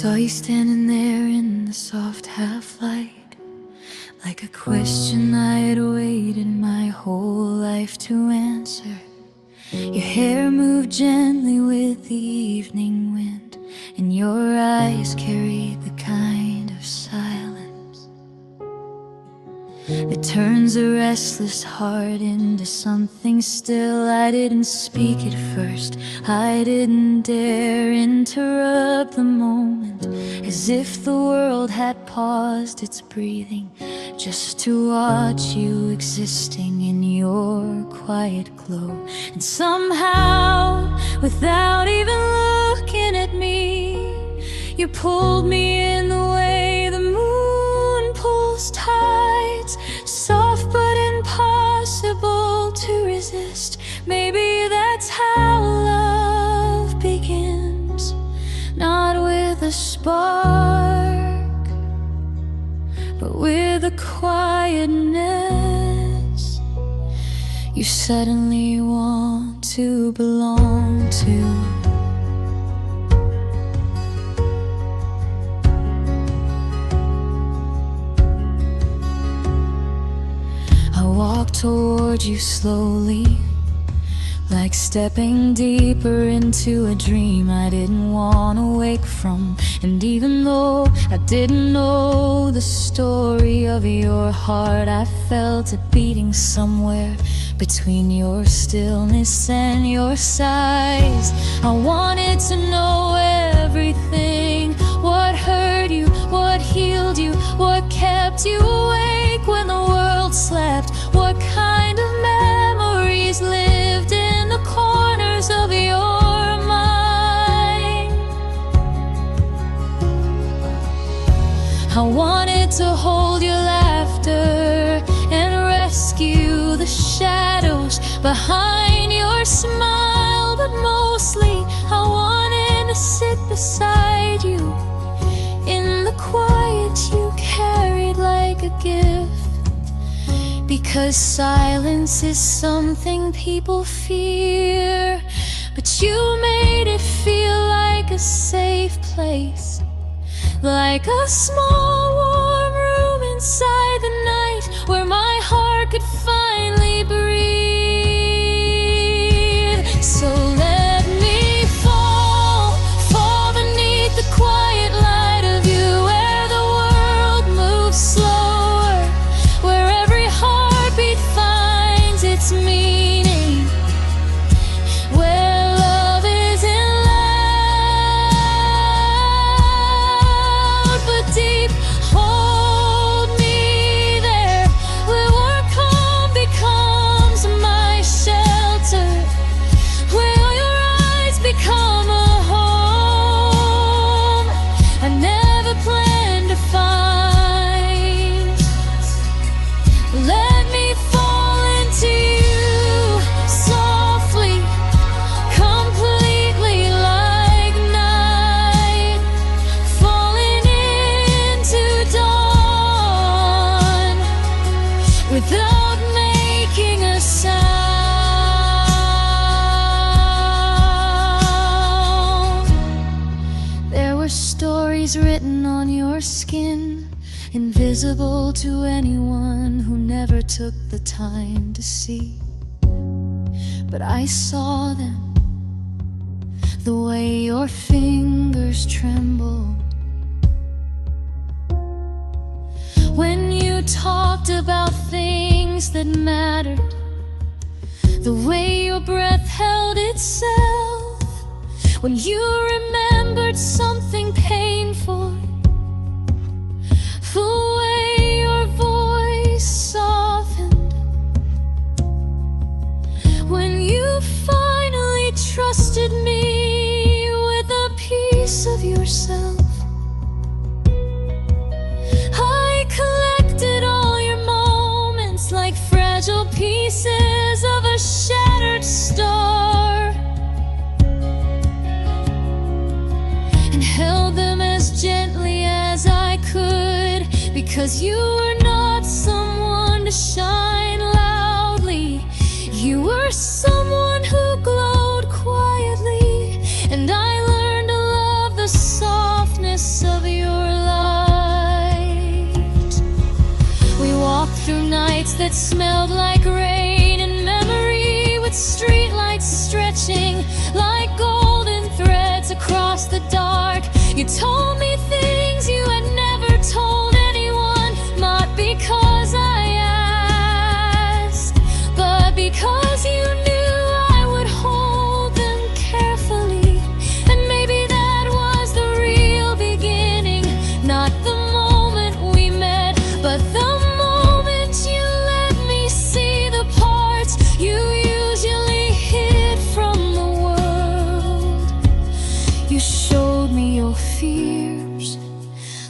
Saw you standing there in the soft half-light, like a question I had waited my whole life to answer. Your hair moved gently with the evening wind, and your eyes carried the kind of silence that turns a restless heart into something still. I didn't speak at first, I didn't dare interrupt the moment, as if the world had paused its breathing just to watch you existing in your quiet glow. And somehow, without even looking at me, you pulled me in the way the moon pulls tides, soft but impossible to resist. Maybe that's how love begins, not with a spark, but with a quietness you suddenly want to belong to. I walked toward you slowly, like stepping deeper into a dream I didn't want to wake from. And even though I didn't know the story of your heart, I felt it beating somewhere between your stillness and your sighs. I wanted to know everything, what hurt you, what healed you, what kept you awake when the world slept, what kind of memories lived in the corners of your mind. I wanted to hold your laughter and rescue the shadows behind your smile, but mostly I wanted to sit beside you in the quiet you carried like a gift. Because silence is something people fear, but you made it feel like a safe place, like a small warm room inside the night where my heart could finally breathe. So let me fall beneath the quiet light of you, where the world moves slower, where every heartbeat finds its meaning, where love isn't loud but deep. Hold me there, where calm becomes my shelter, where your eyes become a home I never planned to find. Let me fall into you softly, completely, like night falling into dawn, without making a sound. There were stories written on your skin, invisible to anyone who never took the time to see. But I saw them, the way your fingers trembled when you talked about things that mattered, the way your breath held itself when you remembered something painful, the way your voice softened when you finally trusted me with a piece of yourself. I collected all your moments like fragile pieces of a shattered star, and held them as gently as I could, because you were not someone to shine loudly. You were someone who glowed quietly, and I learned to love the softness that smelled like rain and memory, with streetlights stretching like golden threads across the dark. You told me things you had never told anyone, not because I asked, but because you knew I would hold them carefully. And maybe that was the real beginning, not the moment we met, but the moment you let me see the parts you usually hid from the world. You showed me your fears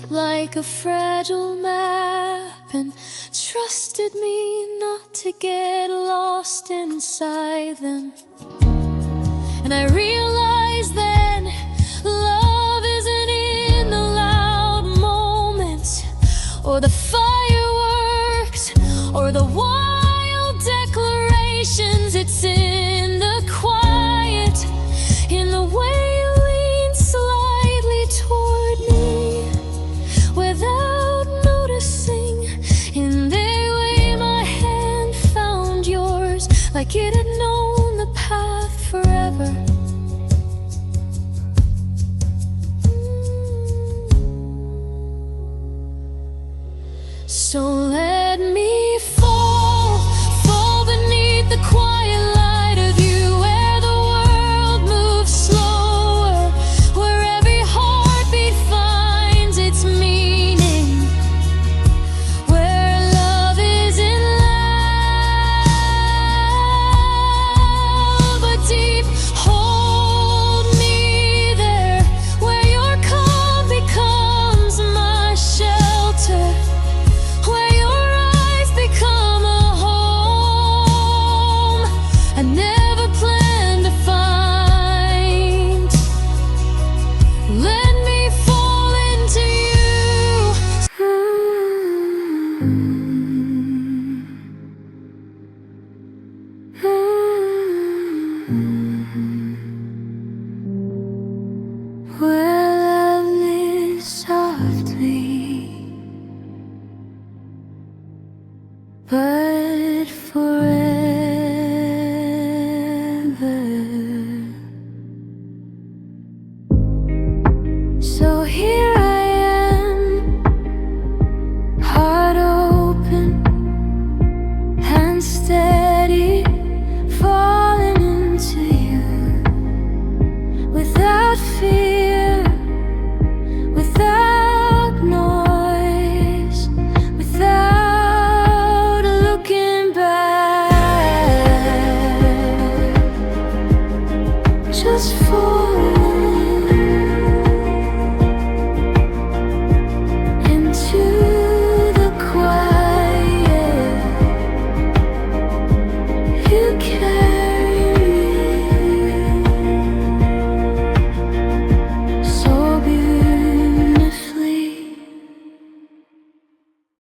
like a fragile map, and trusted me not to get lost inside them. And I realized then, love isn't in the loud moments, or the fireworks, or the wild declarations. It's in the quiet, in the way you lean slightly toward me without noticing, in the way my hand found yours, like it had known the path forever. So let me fall, fall beneath the quiet light of you, where the world moves slower, where every heartbeat finds its meaning, where love isn't loud but deep. Hold me there, where your calm becomes my shelter, where your eyes become a home I never planned to find. Let me fall into you.